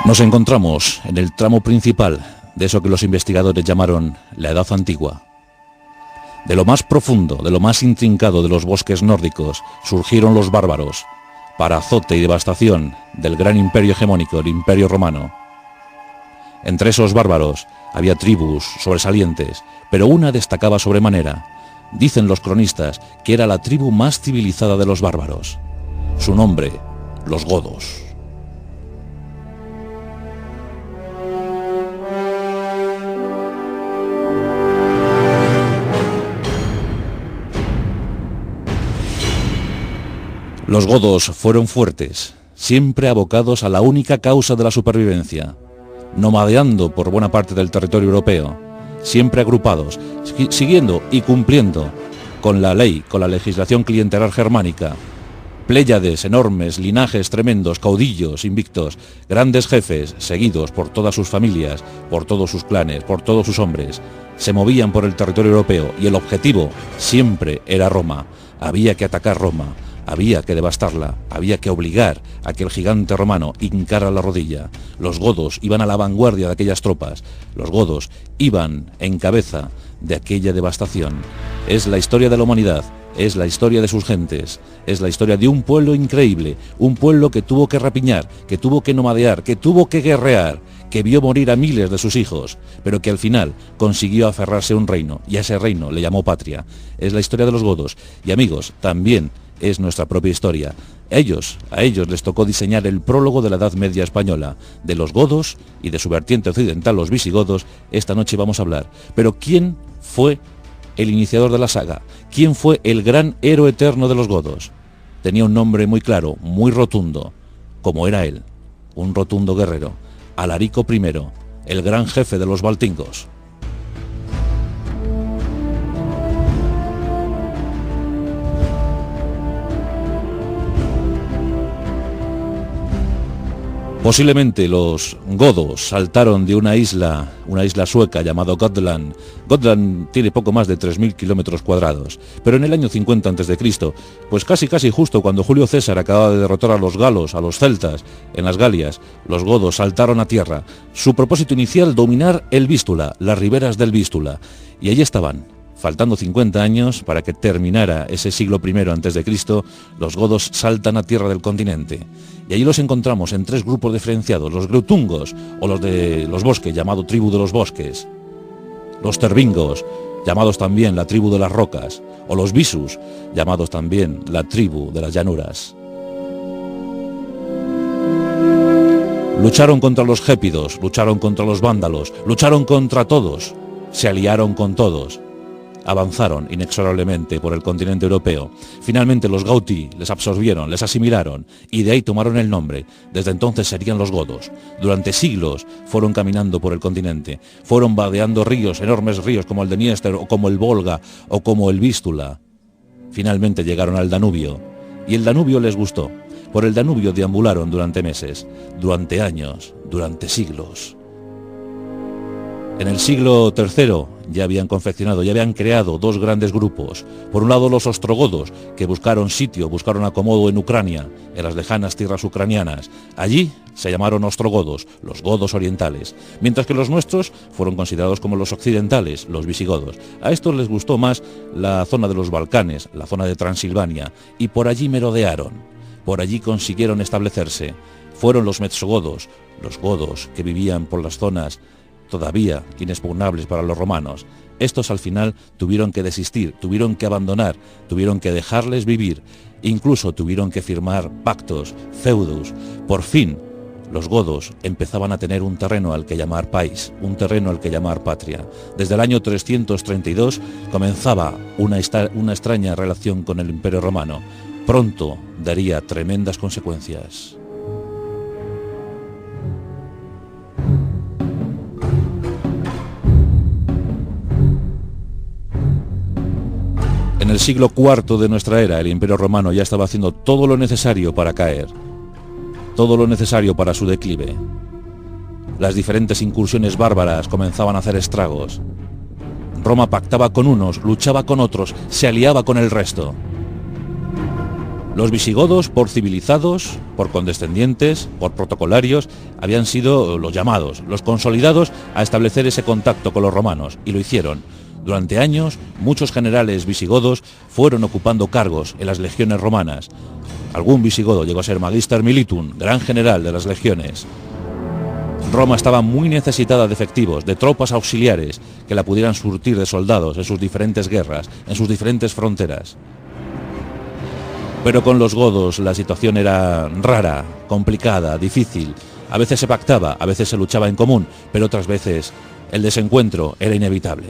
Nos encontramos en el tramo principal de eso que los investigadores llamaron la Edad Antigua. De lo más profundo, de lo más intrincado de los bosques nórdicos, surgieron los bárbaros, para azote y devastación del gran imperio hegemónico, el Imperio Romano. Entre esos bárbaros había tribus sobresalientes, pero una destacaba sobremanera. Dicen los cronistas que era la tribu más civilizada de los bárbaros. Su nombre, los godos. Los godos fueron fuertes, siempre abocados a la única causa de la supervivencia, nomadeando por buena parte del territorio europeo, siempre agrupados, siguiendo y cumpliendo con la ley, con la legislación clientelar germánica. Pléyades enormes, linajes tremendos, caudillos invictos, grandes jefes, seguidos por todas sus familias, por todos sus clanes, por todos sus hombres, se movían por el territorio europeo y el objetivo siempre era Roma. Había que atacar Roma. Había que devastarla, había que obligar a que el gigante romano hincara la rodilla. Los godos iban a la vanguardia de aquellas tropas, los godos iban en cabeza de aquella devastación. Es la historia de la humanidad, es la historia de sus gentes, es la historia de un pueblo increíble, un pueblo que tuvo que rapiñar, que tuvo que nomadear, que tuvo que guerrear, que vio morir a miles de sus hijos, pero que al final consiguió aferrarse a un reino, y a ese reino le llamó patria. Es la historia de los godos, y amigos, también es nuestra propia historia. A ellos les tocó diseñar el prólogo de la Edad Media española. De los godos y de su vertiente occidental, los visigodos, esta noche vamos a hablar. Pero ¿quién fue el iniciador de la saga? ¿Quién fue el gran héroe eterno de los godos? Tenía un nombre muy claro, muy rotundo, como era él, un rotundo guerrero, Alarico I, el gran jefe de los baltingos. Posiblemente los godos saltaron de una isla sueca llamada Gotland. Gotland tiene poco más de 3.000 kilómetros cuadrados, pero en el año 50 a.C., pues casi justo cuando Julio César acababa de derrotar a los galos, a los celtas, en las Galias, los godos saltaron a tierra. Su propósito inicial, dominar el Vístula, las riberas del Vístula, y allí estaban. Faltando 50 años para que terminara ese siglo I a.C., los godos saltan a tierra del continente. Y allí los encontramos en tres grupos diferenciados, los greutungos, o los de los bosques, llamado tribu de los bosques, los tervingos, llamados también la tribu de las rocas, o los visus, llamados también la tribu de las llanuras. Lucharon contra los gépidos, lucharon contra los vándalos, lucharon contra todos, se aliaron con todos. Avanzaron inexorablemente por el continente europeo. Finalmente los Gauti les absorbieron, les asimilaron y de ahí tomaron el nombre. Desde entonces serían los godos. Durante siglos fueron caminando por el continente, fueron vadeando ríos, enormes ríos como el de Dniester o como el Volga o como el Vístula. Finalmente llegaron al Danubio y el Danubio les gustó. Por el Danubio deambularon durante meses, durante años, durante siglos. En el siglo III ya habían confeccionado, ya habían creado dos grandes grupos. Por un lado los ostrogodos, que buscaron sitio, buscaron acomodo en Ucrania, en las lejanas tierras ucranianas. Allí se llamaron ostrogodos, los godos orientales, mientras que los nuestros fueron considerados como los occidentales, los visigodos. A estos les gustó más la zona de los Balcanes, la zona de Transilvania, y por allí merodearon, por allí consiguieron establecerse. Fueron los metsogodos, los godos que vivían por las zonas todavía inexpugnables para los romanos. Estos al final tuvieron que desistir, tuvieron que abandonar, tuvieron que dejarles vivir, incluso tuvieron que firmar pactos, feudos. Por fin, los godos empezaban a tener un terreno al que llamar país, un terreno al que llamar patria. Desde el año 332 comenzaba una extraña relación con el Imperio Romano. Pronto daría tremendas consecuencias. En el siglo IV de nuestra era, el Imperio Romano ya estaba haciendo todo lo necesario para caer, todo lo necesario para su declive. Las diferentes incursiones bárbaras comenzaban a hacer estragos. Roma pactaba con unos, luchaba con otros, se aliaba con el resto. Los visigodos, por civilizados, por condescendientes, por protocolarios, habían sido los llamados, los consolidados a establecer ese contacto con los romanos, y lo hicieron. Durante años, muchos generales visigodos fueron ocupando cargos en las legiones romanas. Algún visigodo llegó a ser magister militum, gran general de las legiones. Roma estaba muy necesitada de efectivos, de tropas auxiliares que la pudieran surtir de soldados en sus diferentes guerras, en sus diferentes fronteras. Pero con los godos la situación era rara, complicada, difícil. A veces se pactaba, a veces se luchaba en común, pero otras veces el desencuentro era inevitable.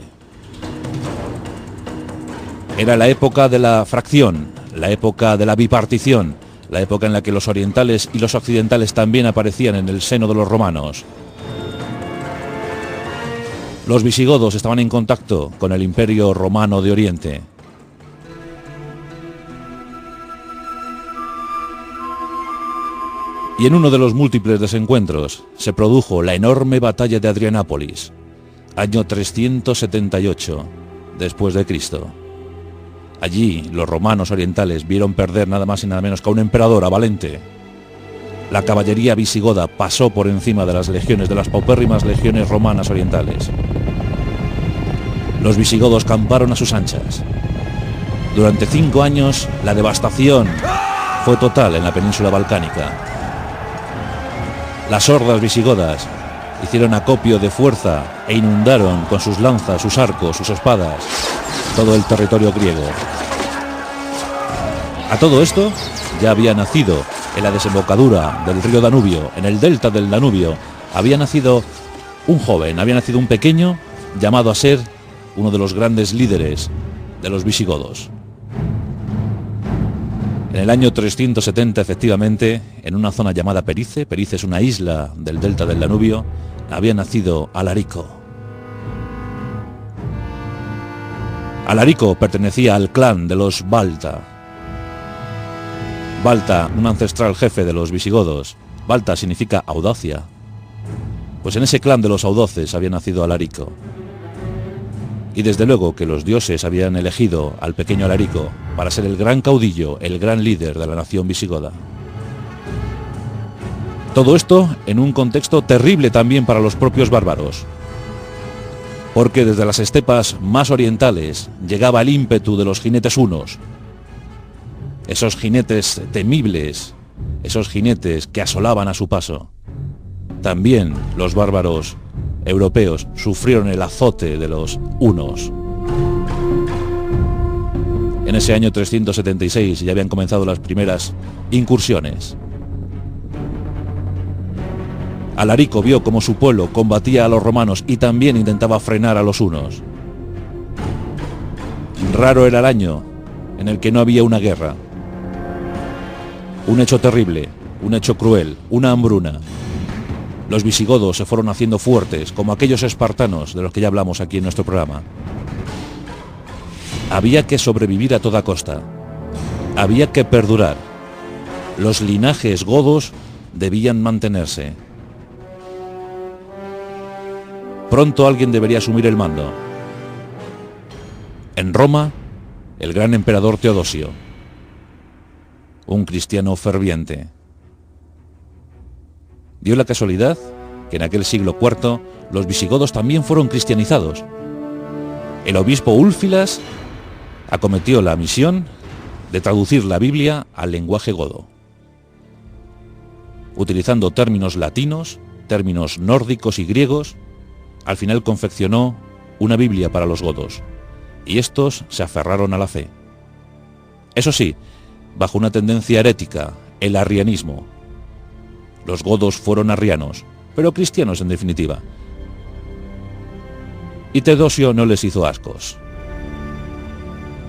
Era la época de la fracción, la época de la bipartición, la época en la que los orientales y los occidentales también aparecían en el seno de los romanos. Los visigodos estaban en contacto con el Imperio Romano de Oriente. Y en uno de los múltiples desencuentros se produjo la enorme batalla de Adrianápolis, año 378 después de Cristo. Allí los romanos orientales vieron perder nada más y nada menos que a un emperador, a Valente. La caballería visigoda pasó por encima de las legiones, de las paupérrimas legiones romanas orientales. Los visigodos camparon a sus anchas. Durante 5 años la devastación fue total en la península balcánica. Las hordas visigodas hicieron acopio de fuerza e inundaron con sus lanzas, sus arcos, sus espadas todo el territorio griego. A todo esto ya había nacido en la desembocadura del río Danubio, en el delta del Danubio, había nacido un joven, había nacido un pequeño llamado a ser uno de los grandes líderes de los visigodos. En el año 370, efectivamente, en una zona llamada Perice, Perice es una isla del delta del Danubio, había nacido Alarico. Alarico pertenecía al clan de los Balta. Balta, un ancestral jefe de los visigodos. Balta significa audacia. Pues en ese clan de los audaces había nacido Alarico. Y desde luego que los dioses habían elegido al pequeño Alarico para ser el gran caudillo, el gran líder de la nación visigoda. Todo esto en un contexto terrible también para los propios bárbaros, porque desde las estepas más orientales llegaba el ímpetu de los jinetes hunos, esos jinetes temibles, esos jinetes que asolaban a su paso. También los bárbaros europeos sufrieron el azote de los hunos. En ese año 376 ya habían comenzado las primeras incursiones. Alarico vio cómo su pueblo combatía a los romanos y también intentaba frenar a los hunos. Raro era el año en el que no había una guerra. Un hecho terrible, un hecho cruel, una hambruna. Los visigodos se fueron haciendo fuertes, como aquellos espartanos de los que ya hablamos aquí en nuestro programa. Había que sobrevivir a toda costa. Había que perdurar. Los linajes godos debían mantenerse. Pronto alguien debería asumir el mando. En Roma, el gran emperador Teodosio, un cristiano ferviente. Dio la casualidad que en aquel siglo IV los visigodos también fueron cristianizados. El obispo Úlfilas acometió la misión de traducir la Biblia al lenguaje godo, utilizando términos latinos, términos nórdicos y griegos. Al final confeccionó una Biblia para los godos, y estos se aferraron a la fe. Eso sí, bajo una tendencia herética, el arrianismo. Los godos fueron arrianos, pero cristianos en definitiva. Y Teodosio no les hizo ascos.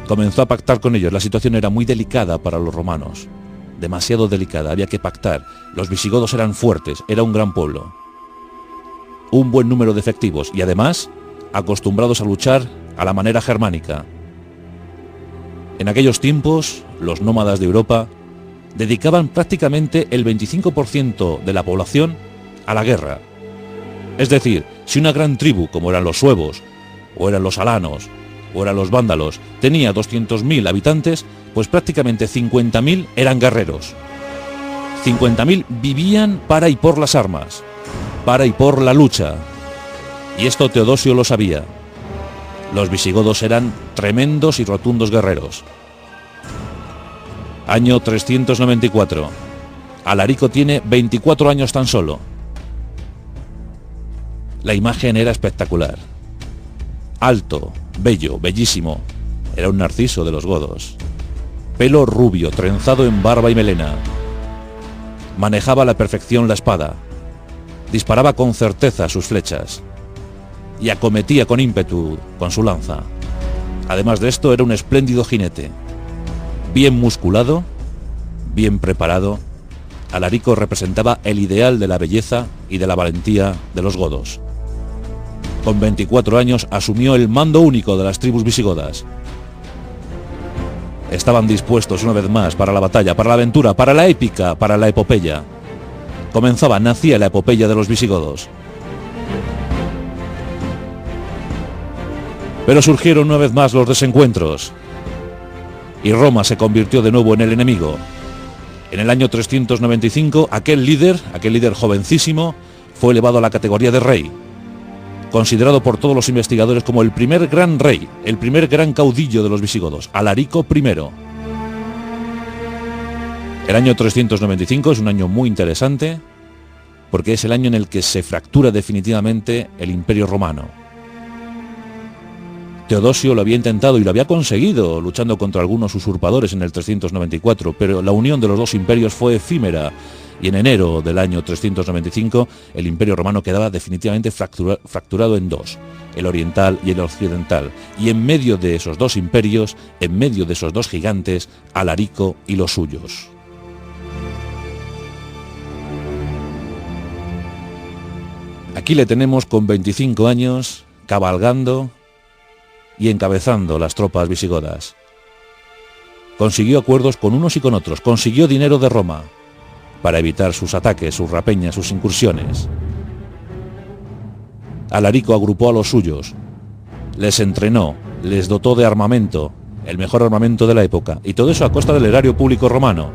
Comenzó a pactar con ellos. La situación era muy delicada para los romanos, demasiado delicada, había que pactar. Los visigodos eran fuertes, era un gran pueblo, un buen número de efectivos y además acostumbrados a luchar a la manera germánica. En aquellos tiempos, los nómadas de Europa dedicaban prácticamente el 25% de la población a la guerra. Es decir, si una gran tribu, como eran los suevos, o eran los alanos, o eran los vándalos, tenía 200.000 habitantes, Pues prácticamente 50.000 eran guerreros. 50.000 vivían para y por las armas, para y por la lucha. Y esto Teodosio lo sabía. Los visigodos eran tremendos y rotundos guerreros. Año 394. Alarico tiene 24 años tan solo. La imagen era espectacular. Alto, bello, bellísimo. Era un narciso de los godos. Pelo rubio, trenzado en barba y melena. Manejaba a la perfección la espada. Disparaba con certeza sus flechas. Y acometía con ímpetu con su lanza. Además de esto, era un espléndido jinete. Bien musculado, bien preparado, Alarico representaba el ideal de la belleza y de la valentía de los godos. Con 24 años asumió el mando único de las tribus visigodas. Estaban dispuestos una vez más para la batalla, para la aventura, para la épica, para la epopeya. Nacía la epopeya de los visigodos. Pero surgieron una vez más los desencuentros y Roma se convirtió de nuevo en el enemigo. En el año 395, aquel líder jovencísimo, fue elevado a la categoría de rey, considerado por todos los investigadores como el primer gran rey, el primer gran caudillo de los visigodos, Alarico I. El año 395 es un año muy interesante porque es el año en el que se fractura definitivamente el Imperio Romano. Teodosio lo había intentado y lo había conseguido luchando contra algunos usurpadores en el 394, pero la unión de los dos imperios fue efímera y en enero del año 395 el Imperio Romano quedaba definitivamente fracturado en dos, el oriental y el occidental, y en medio de esos dos imperios, en medio de esos dos gigantes, Alarico y los suyos. Aquí le tenemos con 25 años, cabalgando y encabezando las tropas visigodas. Consiguió acuerdos con unos y con otros, consiguió dinero de Roma para evitar sus ataques, sus rapeñas, sus incursiones. Alarico agrupó a los suyos, les entrenó, les dotó de armamento, el mejor armamento de la época, y todo eso a costa del erario público romano.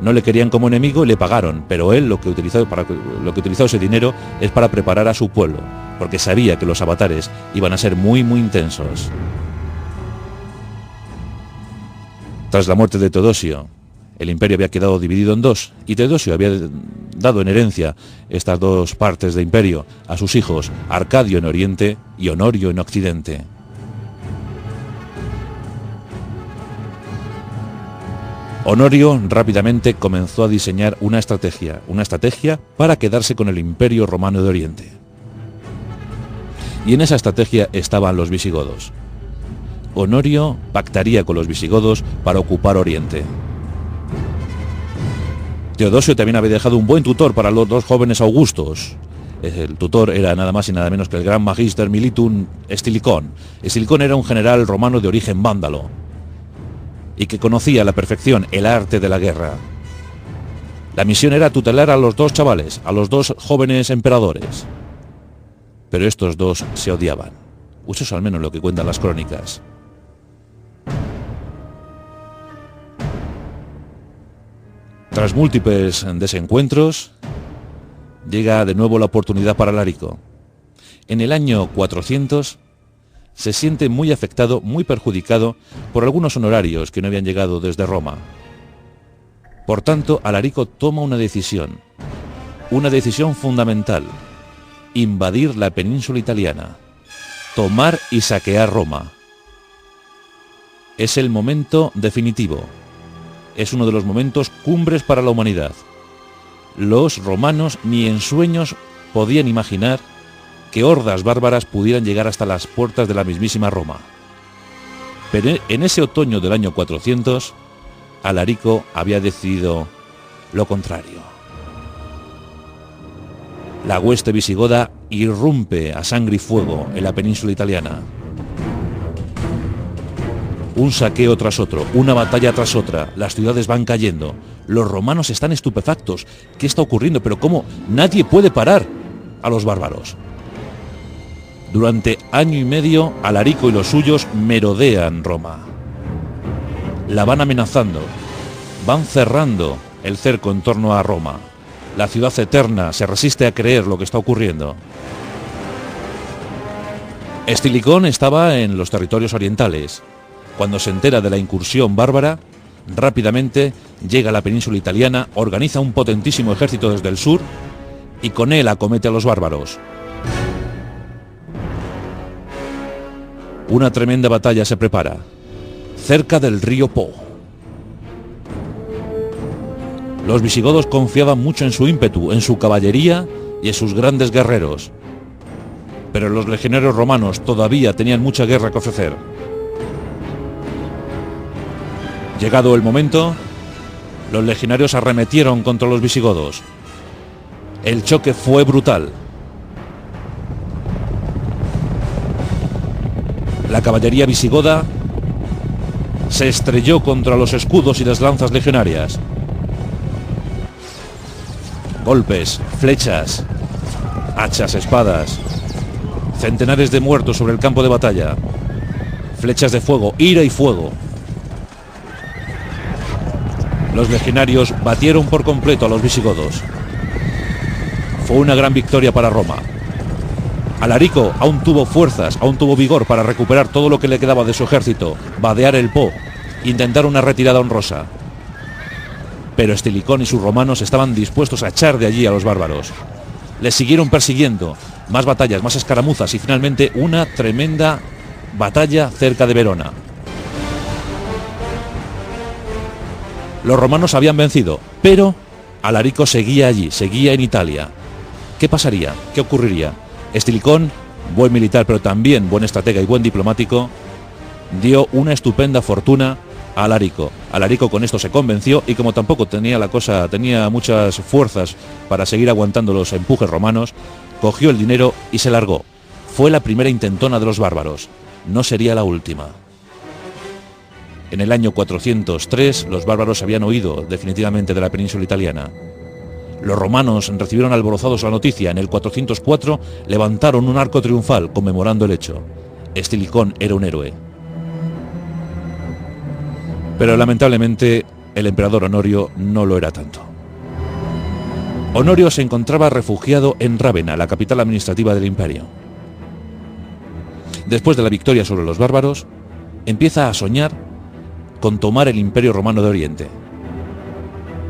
No le querían como enemigo y le pagaron, pero él lo que utilizó ese dinero es para preparar a su pueblo, porque sabía que los avatares iban a ser muy intensos. Tras la muerte de Teodosio, el imperio había quedado dividido en dos, y Teodosio había dado en herencia estas dos partes de imperio a sus hijos, Arcadio en Oriente y Honorio en Occidente. Honorio rápidamente comenzó a diseñar una estrategia para quedarse con el Imperio Romano de Oriente. Y en esa estrategia estaban los visigodos. Honorio pactaría con los visigodos para ocupar Oriente. Teodosio también había dejado un buen tutor para los dos jóvenes augustos. El tutor era nada más y nada menos que el gran Magister Militum Estilicón. Estilicón era un general romano de origen vándalo y que conocía a la perfección el arte de la guerra. La misión era tutelar a los dos chavales, a los dos jóvenes emperadores. Pero estos dos se odiaban. Eso es al menos lo que cuentan las crónicas. Tras múltiples desencuentros, llega de nuevo la oportunidad para Alarico. En el año 400 se siente muy afectado, muy perjudicado por algunos honorarios que no habían llegado desde Roma. Por tanto, Alarico toma una decisión fundamental: invadir la península italiana, tomar y saquear Roma. Es el momento definitivo, es uno de los momentos cumbres para la humanidad. Los romanos ni en sueños podían imaginar que hordas bárbaras pudieran llegar hasta las puertas de la mismísima Roma. Pero en ese otoño del año 400, Alarico había decidido lo contrario. La hueste visigoda irrumpe a sangre y fuego en la península italiana. Un saqueo tras otro, una batalla tras otra, las ciudades van cayendo. Los romanos están estupefactos. ¿Qué está ocurriendo? ¿Pero cómo? Nadie puede parar a los bárbaros. Durante año y medio, Alarico y los suyos merodean Roma. La van amenazando, van cerrando el cerco en torno a Roma. La ciudad eterna se resiste a creer lo que está ocurriendo. Estilicón estaba en los territorios orientales. Cuando se entera de la incursión bárbara, rápidamente llega a la península italiana, organiza un potentísimo ejército desde el sur y con él acomete a los bárbaros. Una tremenda batalla se prepara, cerca del río Po. Los visigodos confiaban mucho en su ímpetu, en su caballería y en sus grandes guerreros. Pero los legionarios romanos todavía tenían mucha guerra que ofrecer. Llegado el momento, los legionarios arremetieron contra los visigodos. El choque fue brutal. La caballería visigoda se estrelló contra los escudos y las lanzas legionarias. Golpes, flechas, hachas, espadas, centenares de muertos sobre el campo de batalla, flechas de fuego, ira y fuego. Los legionarios batieron por completo a los visigodos. Fue una gran victoria para Roma. Alarico aún tuvo fuerzas, aún tuvo vigor para recuperar todo lo que le quedaba de su ejército, vadear el Po, intentar una retirada honrosa. Pero Estilicón y sus romanos estaban dispuestos a echar de allí a los bárbaros. Les siguieron persiguiendo, más batallas, más escaramuzas y finalmente una tremenda batalla cerca de Verona. Los romanos habían vencido, pero Alarico seguía allí, seguía en Italia. ¿Qué pasaría? ¿Qué ocurriría? Estilicón, buen militar pero también buen estratega y buen diplomático, dio una estupenda fortuna a Alarico. Alarico con esto se convenció y como tampoco tenía muchas fuerzas para seguir aguantando los empujes romanos, cogió el dinero y se largó. Fue la primera intentona de los bárbaros. No sería la última. En el año 403 los bárbaros habían huido definitivamente de la península italiana. Los romanos recibieron alborozados la noticia. En el 404 levantaron un arco triunfal conmemorando el hecho. Estilicón era un héroe. Pero lamentablemente el emperador Honorio no lo era tanto. Honorio se encontraba refugiado en Rávena, la capital administrativa del imperio. Después de la victoria sobre los bárbaros, empieza a soñar con tomar el imperio romano de Oriente.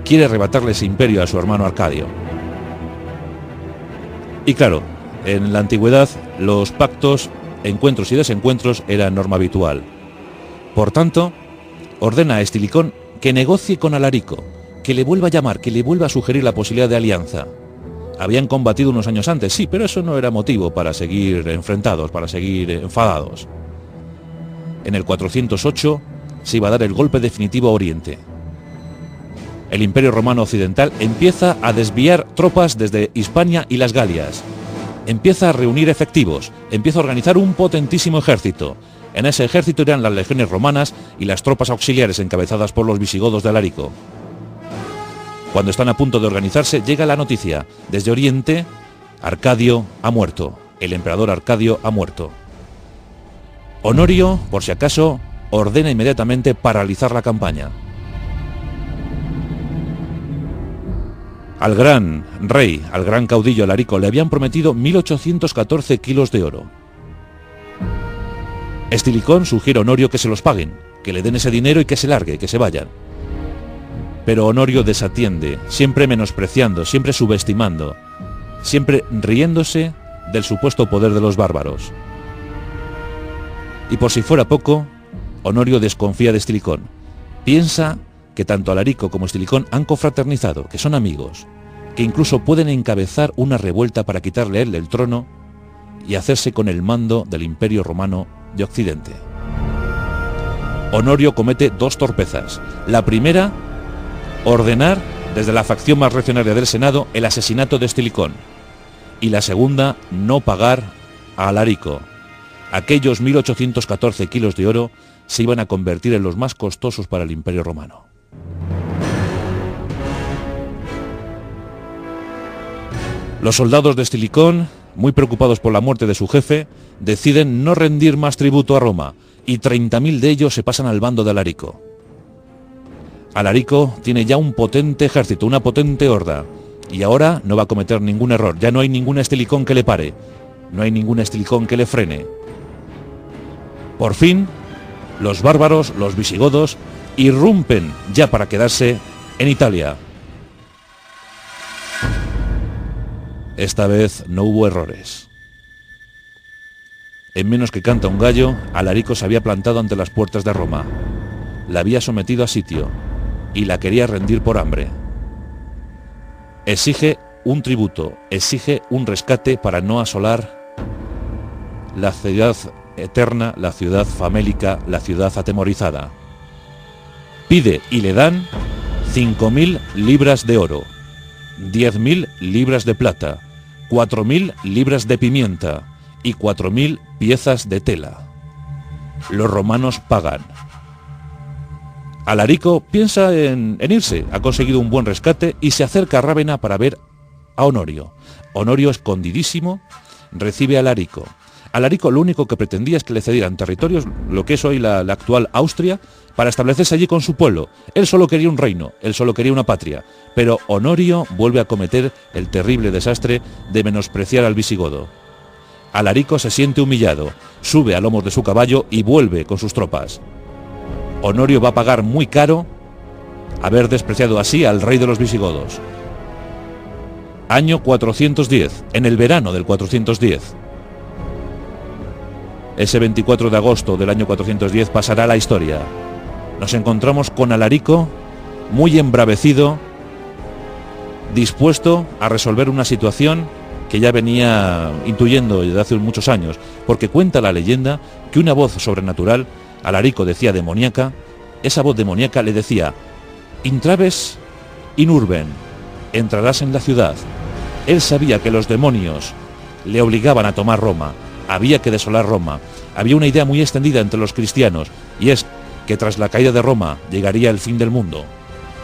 Quiere arrebatarle ese imperio a su hermano Arcadio. Y claro, en la antigüedad los pactos, encuentros y desencuentros eran norma habitual. Por tanto, ordena a Estilicón que negocie con Alarico, que le vuelva a llamar, que le vuelva a sugerir la posibilidad de alianza. Habían combatido unos años antes, sí, pero eso no era motivo para seguir enfrentados, para seguir enfadados. En el 408 se iba a dar el golpe definitivo a Oriente. El Imperio Romano Occidental empieza a desviar tropas desde Hispania y las Galias. Empieza a reunir efectivos, empieza a organizar un potentísimo ejército. En ese ejército irán las legiones romanas y las tropas auxiliares encabezadas por los visigodos de Alarico. Cuando están a punto de organizarse, llega la noticia. Desde Oriente, Arcadio ha muerto. El emperador Arcadio ha muerto. Honorio, por si acaso, ordena inmediatamente paralizar la campaña. Al gran rey, al gran caudillo Alarico, le habían prometido 1814 kilos de oro. Estilicón sugiere a Honorio que se los paguen, que le den ese dinero y que se largue, que se vayan. Pero Honorio desatiende, siempre menospreciando, siempre subestimando, siempre riéndose del supuesto poder de los bárbaros. Y por si fuera poco, Honorio desconfía de Estilicón. Piensa que tanto Alarico como Estilicón han confraternizado, que son amigos, que incluso pueden encabezar una revuelta para quitarle a él el trono y hacerse con el mando del Imperio Romano de Occidente. Honorio comete dos torpezas. La primera, ordenar desde la facción más reaccionaria del Senado el asesinato de Estilicón. Y la segunda, no pagar a Alarico. Aquellos 1814 kilos de oro se iban a convertir en los más costosos para el Imperio Romano. Los soldados de Estilicón, muy preocupados por la muerte de su jefe, deciden no rendir más tributo a Roma y 30.000 de ellos se pasan al bando de Alarico. Alarico tiene ya un potente ejército, una potente horda, y ahora no va a cometer ningún error. Ya no hay ningún estilicón que le pare, no hay ningún estilicón que le frene. Por fin, los bárbaros, los visigodos, irrumpen ya para quedarse en Italia. Esta vez no hubo errores. En menos que canta un gallo, Alarico se había plantado ante las puertas de Roma. La había sometido a sitio y la quería rendir por hambre. Exige un tributo, exige un rescate para no asolar la ciudad eterna, la ciudad famélica, la ciudad atemorizada. Pide y le dan 5.000 libras de oro, 10.000 libras de plata, 4.000 libras de pimienta y 4.000 piezas de tela. Los romanos pagan. Alarico piensa en irse, ha conseguido un buen rescate y se acerca a Rávena para ver a Honorio. Honorio, escondidísimo, recibe a Alarico. Alarico lo único que pretendía es que le cedieran territorios, lo que es hoy la actual Austria, para establecerse allí con su pueblo. Él solo quería un reino, él solo quería una patria. Pero Honorio vuelve a cometer el terrible desastre de menospreciar al visigodo. Alarico se siente humillado, sube a lomos de su caballo y vuelve con sus tropas. Honorio va a pagar muy caro haber despreciado así al rey de los visigodos. Año 410, en el verano del 410. Ese 24 de agosto del año 410 pasará a la historia. Nos encontramos con Alarico, muy embravecido, dispuesto a resolver una situación que ya venía intuyendo desde hace muchos años, porque cuenta la leyenda que una voz sobrenatural, Alarico decía demoníaca, esa voz demoníaca le decía: intraves in urben, entrarás en la ciudad. Él sabía que los demonios le obligaban a tomar Roma, había que desolar Roma. Había una idea muy extendida entre los cristianos, y es que tras la caída de Roma llegaría el fin del mundo.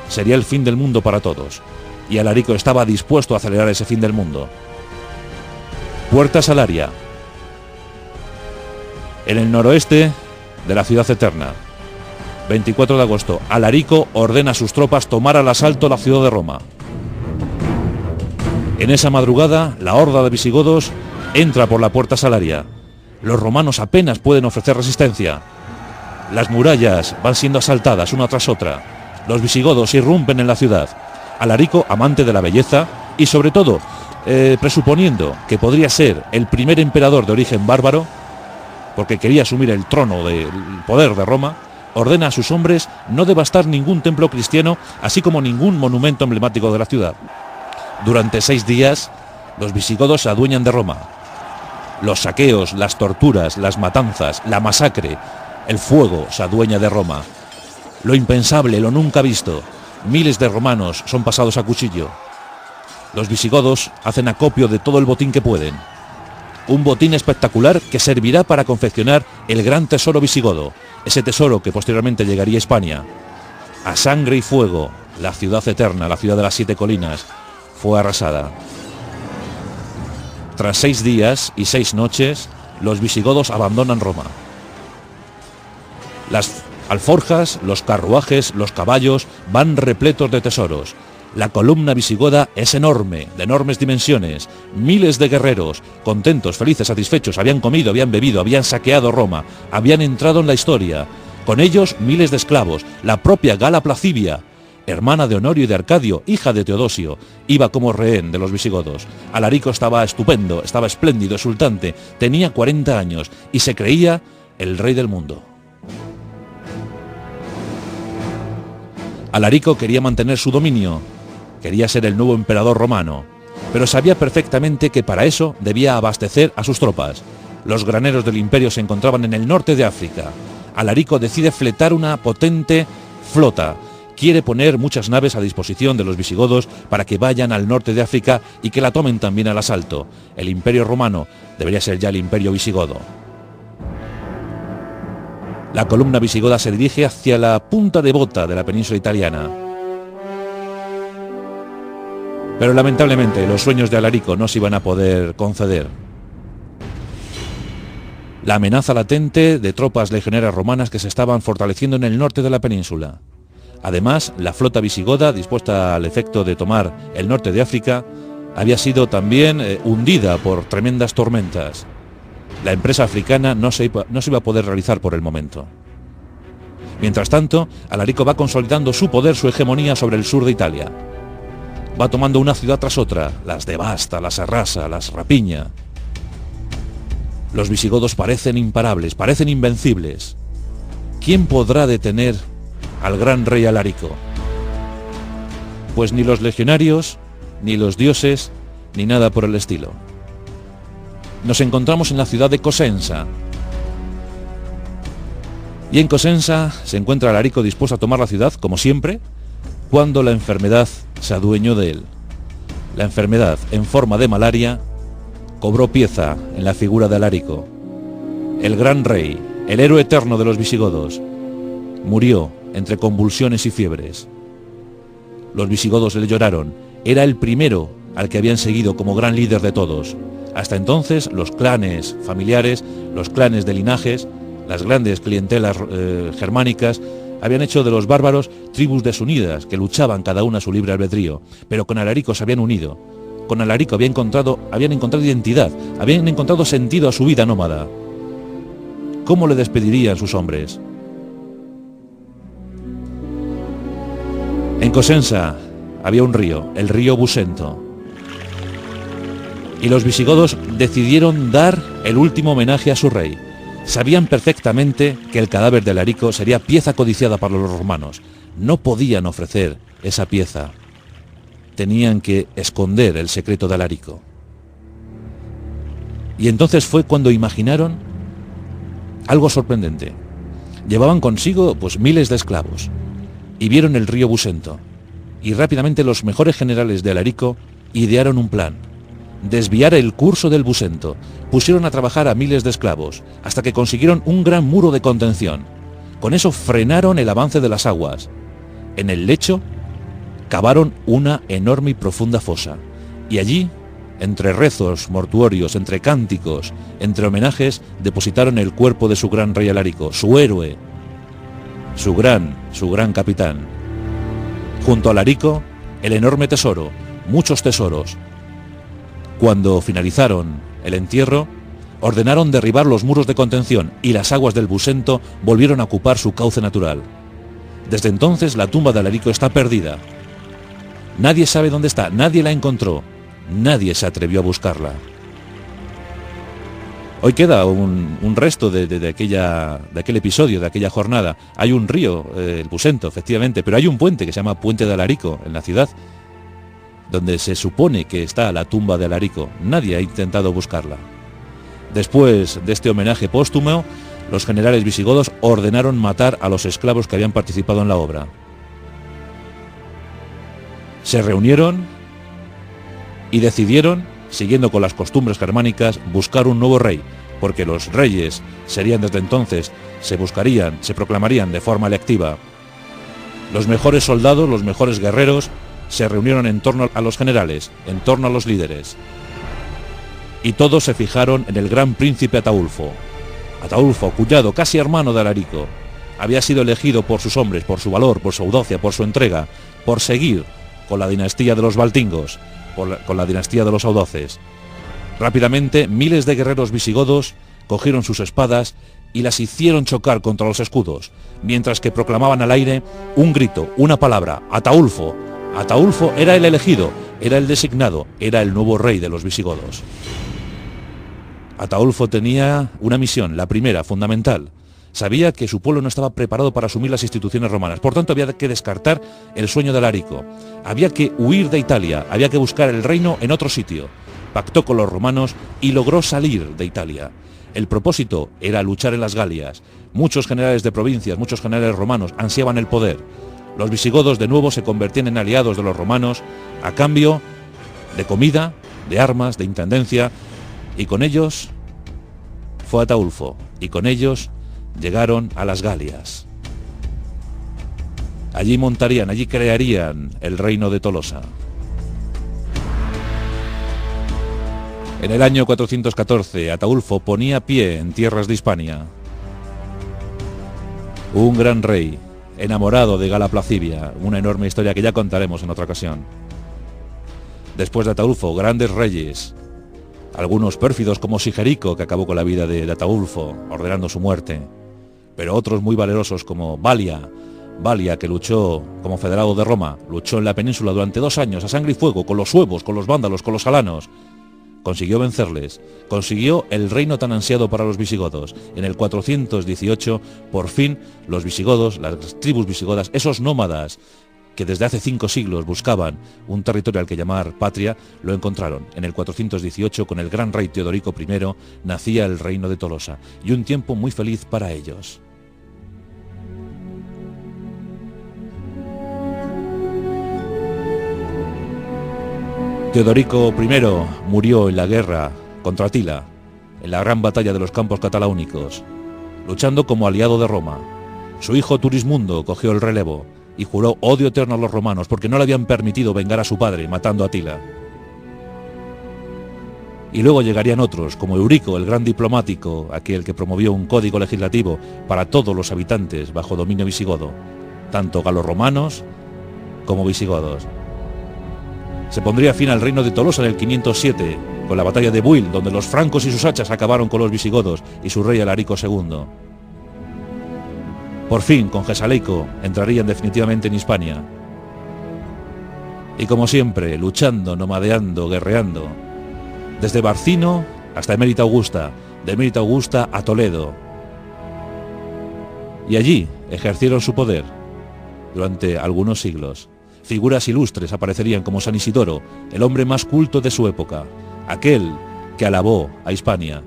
Sería el fin del mundo para todos, y Alarico estaba dispuesto a acelerar ese fin del mundo. Puerta Salaria, en el noroeste de la ciudad eterna. 24 de agosto, Alarico ordena a sus tropas tomar al asalto la ciudad de Roma. En esa madrugada, la horda de visigodos entra por la Puerta Salaria. Los romanos apenas pueden ofrecer resistencia. Las murallas van siendo asaltadas una tras otra. Los visigodos irrumpen en la ciudad. Alarico, amante de la belleza y sobre todo presuponiendo que podría ser el primer emperador de origen bárbaro, porque quería asumir el trono del poder de Roma, ordena a sus hombres no devastar ningún templo cristiano, así como ningún monumento emblemático de la ciudad. Durante 6 días, los visigodos se adueñan de Roma. Los saqueos, las torturas, las matanzas, la masacre, el fuego se adueña de Roma. Lo impensable, lo nunca visto. Miles de romanos son pasados a cuchillo. Los visigodos hacen acopio de todo el botín que pueden. Un botín espectacular que servirá para confeccionar el gran tesoro visigodo, ese tesoro que posteriormente llegaría a Hispania. A sangre y fuego, la ciudad eterna, la ciudad de las 7 colinas, fue arrasada. Tras 6 días y 6 noches, los visigodos abandonan Roma. Las alforjas, los carruajes, los caballos van repletos de tesoros. La columna visigoda es enorme, de enormes dimensiones. Miles de guerreros, contentos, felices, satisfechos, habían comido, habían bebido, habían saqueado Roma, habían entrado en la historia. Con ellos miles de esclavos, la propia Gala Placibia, hermana de Honorio y de Arcadio, hija de Teodosio, iba como rehén de los visigodos. Alarico estaba estupendo, estaba espléndido, exultante, tenía 40 años y se creía el rey del mundo. Alarico quería mantener su dominio, quería ser el nuevo emperador romano, pero sabía perfectamente que para eso debía abastecer a sus tropas. Los graneros del imperio se encontraban en el norte de África. Alarico decide fletar una potente flota. Quiere poner muchas naves a disposición de los visigodos para que vayan al norte de África y que la tomen también al asalto. El imperio romano debería ser ya el imperio visigodo. La columna visigoda se dirige hacia la punta devota de la península italiana. Pero lamentablemente los sueños de Alarico no se iban a poder conceder. La amenaza latente de tropas legionarias romanas que se estaban fortaleciendo en el norte de la península. Además, la flota visigoda, dispuesta al efecto de tomar el norte de África, había sido también hundida por tremendas tormentas. La empresa africana no se iba a poder realizar por el momento. Mientras tanto, Alarico va consolidando su poder, su hegemonía sobre el sur de Italia. Va tomando una ciudad tras otra, las devasta, las arrasa, las rapiña. Los visigodos parecen imparables, parecen invencibles. ¿Quién podrá detener al gran rey Alarico? Pues ni los legionarios, ni los dioses, ni nada por el estilo. Nos encontramos en la ciudad de Cosenza. Y en Cosenza se encuentra Alarico dispuesto a tomar la ciudad, como siempre, cuando la enfermedad se adueñó de él. La enfermedad, en forma de malaria, cobró pieza en la figura de Alarico. El gran rey, el héroe eterno de los visigodos, murió entre convulsiones y fiebres. Los visigodos le lloraron. Era el primero al que habían seguido como gran líder de todos. Hasta entonces los clanes familiares, los clanes de linajes, las grandes clientelas germánicas habían hecho de los bárbaros tribus desunidas que luchaban cada una a su libre albedrío, pero con Alarico se habían unido. Con Alarico habían encontrado identidad, habían encontrado sentido a su vida nómada. ¿Cómo le despedirían sus hombres? En Cosenza había un río, el río Busento. Y los visigodos decidieron dar el último homenaje a su rey. Sabían perfectamente que el cadáver de Alarico sería pieza codiciada para los romanos. No podían ofrecer esa pieza. Tenían que esconder el secreto de Alarico. Y entonces fue cuando imaginaron algo sorprendente. Llevaban consigo pues miles de esclavos y vieron el río Busento. Y rápidamente los mejores generales de Alarico idearon un plan. Desviar el curso del Busento. Pusieron a trabajar a miles de esclavos, hasta que consiguieron un gran muro de contención. Con eso frenaron el avance de las aguas. En el lecho, cavaron una enorme y profunda fosa. Y allí, entre rezos mortuorios, entre cánticos, entre homenajes, depositaron el cuerpo de su gran rey Alarico, su héroe, su gran capitán. Junto a Alarico, el enorme tesoro, muchos tesoros. Cuando finalizaron el entierro, ordenaron derribar los muros de contención y las aguas del Busento volvieron a ocupar su cauce natural. Desde entonces la tumba de Alarico está perdida. Nadie sabe dónde está, nadie la encontró, nadie se atrevió a buscarla. Hoy queda un resto de aquel episodio, de aquella jornada. Hay un río, el Busento, efectivamente, pero hay un puente que se llama Puente de Alarico en la ciudad, donde se supone que está la tumba de Alarico. Nadie ha intentado buscarla. Después de este homenaje póstumo, los generales visigodos ordenaron matar a los esclavos que habían participado en la obra. Se reunieron y decidieron, siguiendo con las costumbres germánicas, buscar un nuevo rey, porque los reyes serían desde entonces, se proclamarían de forma electiva. Los mejores soldados, los mejores guerreros, se reunieron en torno a los generales, en torno a los líderes. Y todos se fijaron en el gran príncipe Ataulfo. Ataulfo, cuñado, casi hermano de Alarico, había sido elegido por sus hombres, por su valor, por su audacia, por su entrega, por seguir con la dinastía de los Valtingos, con la dinastía de los audaces. Rápidamente, miles de guerreros visigodos cogieron sus espadas y las hicieron chocar contra los escudos, mientras que proclamaban al aire un grito, una palabra: Ataulfo. Ataulfo era el elegido, era el designado, era el nuevo rey de los visigodos. Ataulfo tenía una misión, la primera, fundamental. Sabía que su pueblo no estaba preparado para asumir las instituciones romanas, por tanto había que descartar el sueño de Alarico. Había que huir de Italia, había que buscar el reino en otro sitio. Pactó con los romanos y logró salir de Italia. El propósito era luchar en las Galias. Muchos generales de provincias, muchos generales romanos ansiaban el poder. Los visigodos de nuevo se convertían en aliados de los romanos a cambio de comida, de armas, de intendencia, y con ellos fue Ataulfo, y con ellos llegaron a las Galias. Allí montarían, allí crearían el reino de Tolosa. En el año 414, Ataulfo ponía pie en tierras de Hispania. Un gran rey, enamorado de Gala Placibia, una enorme historia que ya contaremos en otra ocasión. Después de Ataulfo, grandes reyes, algunos pérfidos como Sigerico, que acabó con la vida de Ataulfo, ordenando su muerte, pero otros muy valerosos como Balia, que luchó como federado de Roma, luchó en la península durante 2 años a sangre y fuego, con los suevos, con los vándalos, con los alanos. Consiguió vencerles, consiguió el reino tan ansiado para los visigodos. En el 418, por fin, los visigodos, las tribus visigodas, esos nómadas que desde hace 5 siglos buscaban un territorio al que llamar patria, lo encontraron. En el 418, con el gran rey Teodorico I, nacía el reino de Tolosa, y un tiempo muy feliz para ellos. Teodorico I murió en la guerra contra Atila, en la gran batalla de los campos cataláunicos, luchando como aliado de Roma. Su hijo Turismundo cogió el relevo y juró odio eterno a los romanos porque no le habían permitido vengar a su padre matando a Atila. Y luego llegarían otros, como Eurico, el gran diplomático, aquel que promovió un código legislativo para todos los habitantes bajo dominio visigodo, tanto galorromanos como visigodos. Se pondría fin al reino de Tolosa en el 507, con la batalla de Buil, donde los francos y sus hachas acabaron con los visigodos y su rey Alarico II. Por fin, con Gesaleico, entrarían definitivamente en Hispania. Y como siempre, luchando, nomadeando, guerreando, desde Barcino hasta Emérita Augusta, de Emérita Augusta a Toledo. Y allí ejercieron su poder durante algunos siglos. Figuras ilustres aparecerían como San Isidoro, el hombre más culto de su época, aquel que alabó a Hispania,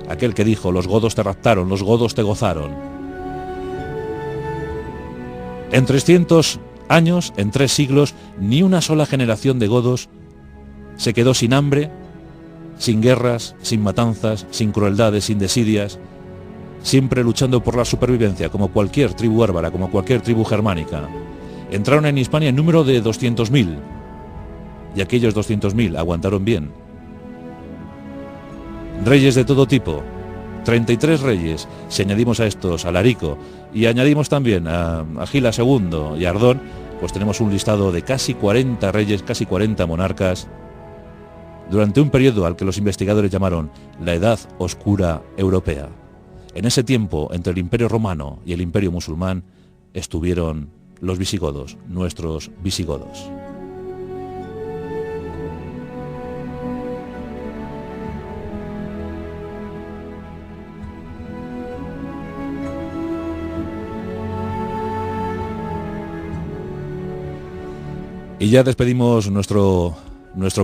aquel que dijo: los godos te raptaron, los godos te gozaron. En 300 años, en 3 siglos, ni una sola generación de godos se quedó sin hambre, sin guerras, sin matanzas, sin crueldades, sin desidias, siempre luchando por la supervivencia, como cualquier tribu bárbara, como cualquier tribu germánica. Entraron en Hispania en número de 200.000, y aquellos 200.000 aguantaron bien. Reyes de todo tipo, 33 reyes, si añadimos a estos a Alarico, y añadimos también a Gila II y a Ardón, pues tenemos un listado de casi 40 reyes, casi 40 monarcas, durante un periodo al que los investigadores llamaron la Edad Oscura Europea. En ese tiempo, entre el Imperio Romano y el Imperio Musulmán, estuvieron los visigodos, nuestros visigodos. Y ya despedimos nuestro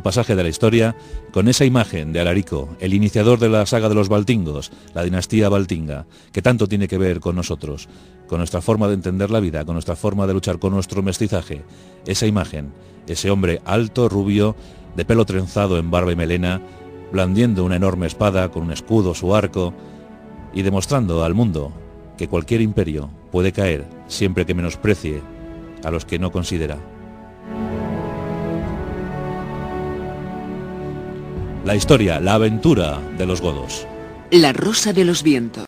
pasaje de la historia con esa imagen de Alarico, el iniciador de la saga de los Valtingos, la dinastía valtinga, que tanto tiene que ver con nosotros, con nuestra forma de entender la vida, con nuestra forma de luchar, con nuestro mestizaje. Esa imagen, ese hombre alto, rubio, de pelo trenzado en barba y melena, blandiendo una enorme espada con un escudo, su arco, y demostrando al mundo que cualquier imperio puede caer siempre que menosprecie a los que no considera. La historia, la aventura de los godos. La rosa de los vientos.